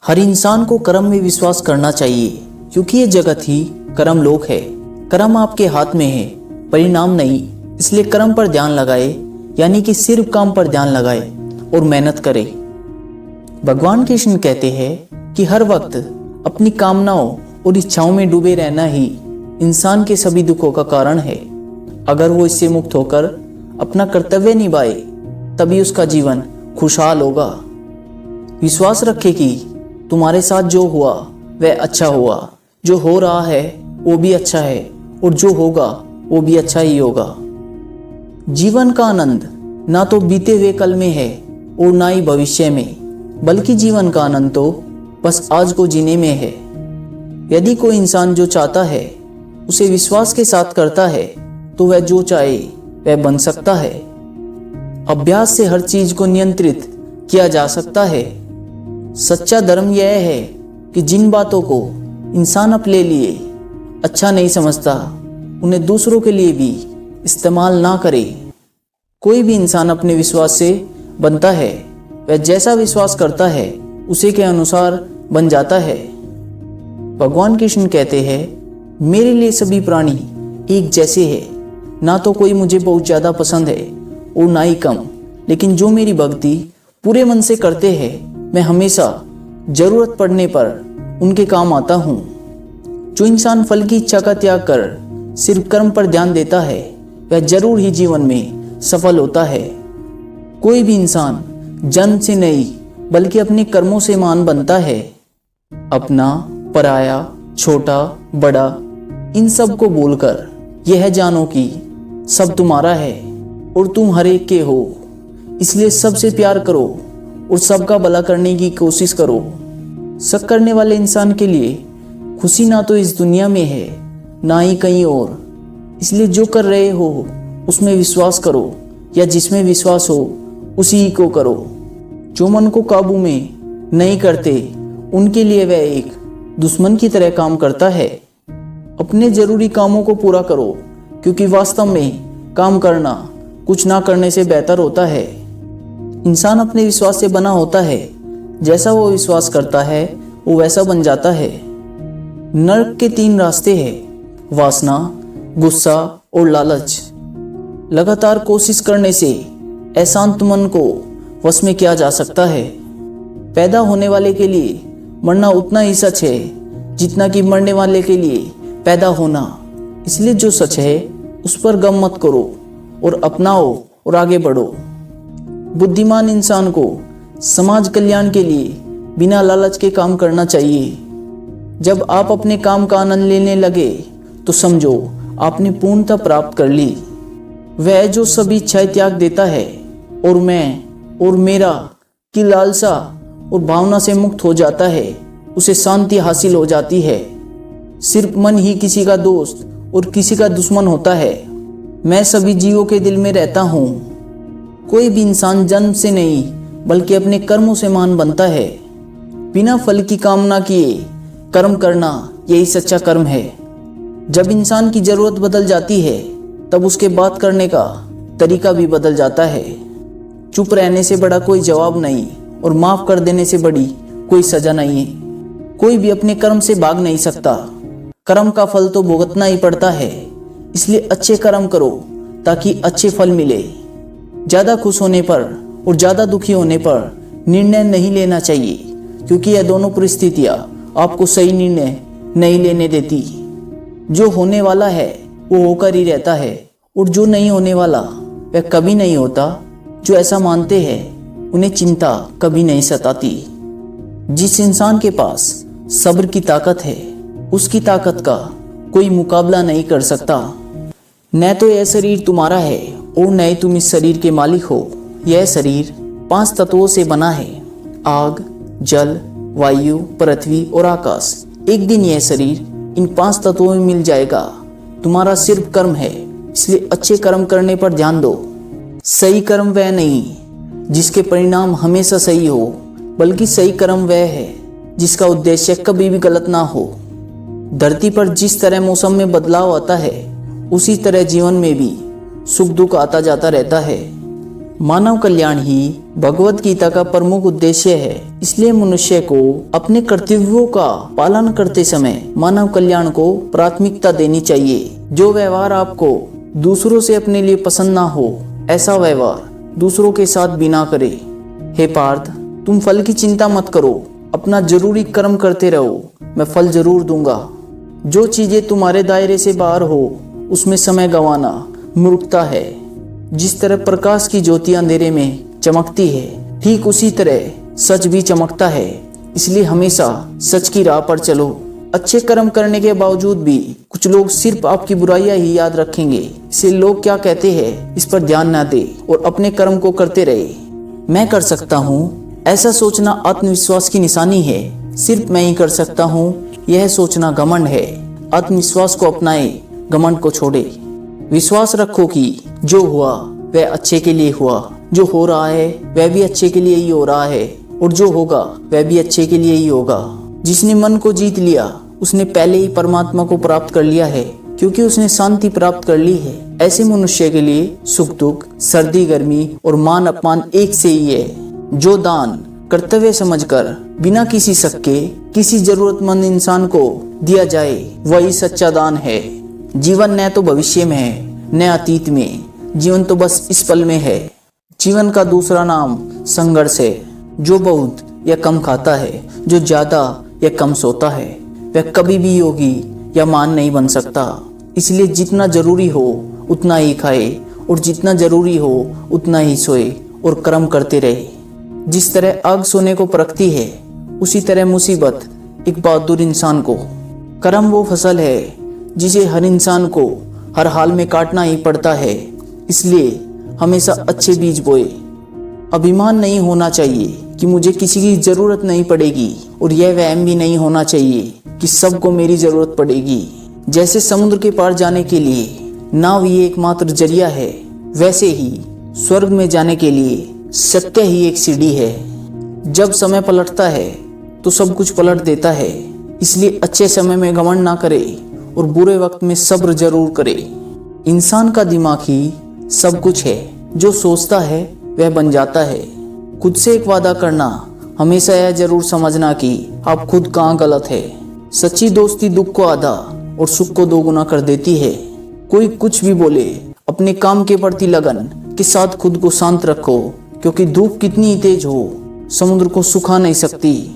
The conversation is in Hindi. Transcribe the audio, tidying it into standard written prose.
हर इंसान को कर्म में विश्वास करना चाहिए, क्योंकि ये जगत ही कर्म लोक है। कर्म आपके हाथ में है, परिणाम नहीं। इसलिए कर्म पर ध्यान लगाए, यानी कि सिर्फ काम पर ध्यान लगाए और मेहनत करे। भगवान कृष्ण कहते हैं कि हर वक्त अपनी कामनाओं और इच्छाओं में डूबे रहना ही इंसान के सभी दुखों का कारण है। अगर वो इससे मुक्त होकर अपना कर्तव्य निभाए, तभी उसका जीवन खुशहाल होगा। विश्वास रखे कि तुम्हारे साथ जो हुआ वह अच्छा हुआ, जो हो रहा है वो भी अच्छा है, और जो होगा वो भी अच्छा ही होगा। जीवन का आनंद ना तो बीते हुए कल में है और ना ही भविष्य में, बल्कि जीवन का आनंद तो बस आज को जीने में है। यदि कोई इंसान जो चाहता है उसे विश्वास के साथ करता है, तो वह जो चाहे वह बन सकता है। अभ्यास से हर चीज को नियंत्रित किया जा सकता है। सच्चा धर्म यह है कि जिन बातों को इंसान अपने लिए अच्छा नहीं समझता, उन्हें दूसरों के लिए भी इस्तेमाल ना करे। कोई भी इंसान अपने विश्वास से बनता है। वह जैसा विश्वास करता है उसी के अनुसार बन जाता है। भगवान कृष्ण कहते हैं, मेरे लिए सभी प्राणी एक जैसे हैं। ना तो कोई मुझे बहुत ज़्यादा पसंद है और ना ही कम, लेकिन जो मेरी भक्ति पूरे मन से करते हैं, मैं हमेशा जरूरत पड़ने पर उनके काम आता हूँ। जो इंसान फल की इच्छा का त्याग कर सिर्फ कर्म पर ध्यान देता है, वह जरूर ही जीवन में सफल होता है। कोई भी इंसान जन्म से नहीं बल्कि अपने कर्मों से महान बनता है। अपना, पराया, छोटा, बड़ा, इन सब को बोलकर यह जानो कि सब तुम्हारा है और तुम हर एक के हो। इसलिए सबसे प्यार करो और सबका भला करने की कोशिश करो। शक करने वाले इंसान के लिए खुशी ना तो इस दुनिया में है, ना ही कहीं और। इसलिए जो कर रहे हो उसमें विश्वास करो, या जिसमें विश्वास हो उसी को करो। जो मन को काबू में नहीं करते, उनके लिए वह एक दुश्मन की तरह काम करता है। अपने जरूरी कामों को पूरा करो, क्योंकि वास्तव में काम करना कुछ ना करने से बेहतर होता है। इंसान अपने विश्वास से बना होता है। जैसा वो विश्वास करता है वो वैसा बन जाता है। नरक के 3 रास्ते हैं, वासना, गुस्सा और लालच। लगातार कोशिश करने से अशांत मन को वश में किया जा सकता है। पैदा होने वाले के लिए मरना उतना ही सच है जितना कि मरने वाले के लिए पैदा होना। इसलिए जो सच है उस पर गम मत करो और अपनाओ और आगे बढ़ो। बुद्धिमान इंसान को समाज कल्याण के लिए बिना लालच के काम करना चाहिए। जब आप अपने काम का आनंद लेने लगे तो समझो आपने पूर्णता प्राप्त कर ली। वह जो सभी इच्छाएं त्याग देता है और मैं और मेरा की लालसा और भावना से मुक्त हो जाता है, उसे शांति हासिल हो जाती है। सिर्फ मन ही किसी का दोस्त और किसी का दुश्मन होता है। मैं सभी जीवों के दिल में रहता हूँ। कोई भी इंसान जन्म से नहीं बल्कि अपने कर्मों से महान बनता है। बिना फल की कामना किए कर्म करना यही सच्चा कर्म है। जब इंसान की जरूरत बदल जाती है, तब उसके बात करने का तरीका भी बदल जाता है। चुप रहने से बड़ा कोई जवाब नहीं, और माफ कर देने से बड़ी कोई सजा नहीं है। कोई भी अपने कर्म से भाग नहीं सकता। कर्म का फल तो भुगतना ही पड़ता है। इसलिए अच्छे कर्म करो ताकि अच्छे फल मिले। ज्यादा खुश होने पर और ज्यादा दुखी होने पर निर्णय नहीं लेना चाहिए, क्योंकि यह दोनों परिस्थितियां आपको सही निर्णय नहीं लेने देती। जो होने वाला है वो होकर ही रहता है, और जो नहीं होने वाला वह कभी नहीं होता। जो ऐसा मानते हैं उन्हें चिंता कभी नहीं सताती। जिस इंसान के पास सब्र की ताकत है, उसकी ताकत का कोई मुकाबला नहीं कर सकता। न तो यह शरीर तुम्हारा है और न ही तुम इस शरीर के मालिक हो। यह शरीर 5 तत्वों से बना है, आग, जल, वायु, पृथ्वी और आकाश। एक दिन यह शरीर इन 5 तत्वों में मिल जाएगा। तुम्हारा सिर्फ कर्म है, इसलिए अच्छे कर्म करने पर ध्यान दो। सही कर्म वह नहीं जिसके परिणाम हमेशा सही हो, बल्कि सही कर्म वह है जिसका उद्देश्य कभी भी गलत ना हो। धरती पर जिस तरह मौसम में बदलाव आता है, उसी तरह जीवन में भी सुख दुख आता जाता रहता है। मानव कल्याण ही भगवत गीता का प्रमुख उद्देश्य है। इसलिए मनुष्य को अपने कर्तव्यों का पालन करते समय मानव कल्याण को प्राथमिकता देनी चाहिए। जो व्यवहार आपको दूसरों से अपने लिए पसंद ना हो, ऐसा व्यवहार दूसरों के साथ भी ना करे। हे पार्थ, तुम फल की चिंता मत करो, अपना जरूरी कर्म करते रहो, मैं फल जरूर दूंगा। जो चीजें तुम्हारे दायरे से बाहर हो उसमें समय गंवाना मूर्खता है। जिस तरह प्रकाश की ज्योति अंधेरे में चमकती है, ठीक उसी तरह सच भी चमकता है। इसलिए हमेशा सच की राह पर चलो। अच्छे कर्म करने के बावजूद भी कुछ लोग सिर्फ आपकी बुराइयां ही याद रखेंगे। इससे लोग क्या कहते हैं इस पर ध्यान न दे और अपने कर्म को करते रहे। मैं कर सकता हूँ, ऐसा सोचना आत्मविश्वास की निशानी है। सिर्फ मैं ही कर सकता हूँ, यह सोचना घमंड है। आत्मविश्वास को अपनाए, घमंड को छोड़े। विश्वास रखो कि जो हुआ वह अच्छे के लिए हुआ, जो हो रहा है वह भी अच्छे के लिए ही हो रहा है, और जो होगा वह भी अच्छे के लिए ही होगा। जिसने मन को जीत लिया उसने पहले ही परमात्मा को प्राप्त कर लिया है, क्योंकि उसने शांति प्राप्त कर ली है। ऐसे मनुष्य के लिए सुख दुख, सर्दी गर्मी और मान अपमान एक से ही है। जो दान कर्तव्य समझकर बिना किसी शक के किसी जरूरतमंद इंसान को दिया जाए, वही सच्चा दान है। जीवन न तो भविष्य में है न अतीत में, जीवन तो बस इस पल में है। जीवन का दूसरा नाम संघर्ष है। जो बहुत या कम खाता है, जो ज्यादा या कम सोता है, वह कभी भी योगी या मान नहीं बन सकता। इसलिए जितना जरूरी हो उतना ही खाए, और जितना जरूरी हो उतना ही सोए और कर्म करते रहे। जिस तरह आग सोने को परखती है, उसी तरह मुसीबत एक बहादुर इंसान को। कर्म वो फसल है जिसे हर इंसान को हर हाल में काटना ही पड़ता है। इसलिए हमेशा अच्छे बीज बोए। अभिमान नहीं होना चाहिए कि मुझे किसी की जरूरत नहीं पड़ेगी, और यह वहम भी नहीं होना चाहिए कि सबको मेरी जरूरत पड़ेगी। जैसे समुद्र के पार जाने के लिए नाव ही एकमात्र जरिया है, वैसे ही स्वर्ग में जाने के लिए सत्य ही एक सीढ़ी है। जब समय पलटता है तो सब कुछ पलट देता है। इसलिए अच्छे समय में घमंड ना करे और बुरे वक्त में सब्र जरूर करे। इंसान का दिमाग ही सब कुछ है। जो सोचता है वह बन जाता है। खुद से एक वादा करना, हमेशा यह जरूर समझना कि आप खुद कहाँ गलत है। सच्ची दोस्ती दुख को आधा और सुख को दोगुना कर देती है। कोई कुछ भी बोले, अपने काम के प्रति लगन के साथ खुद को शांत रखो, क्योंकि धूप कितनी ही तेज हो, समुद्र को सुखा नहीं सकती।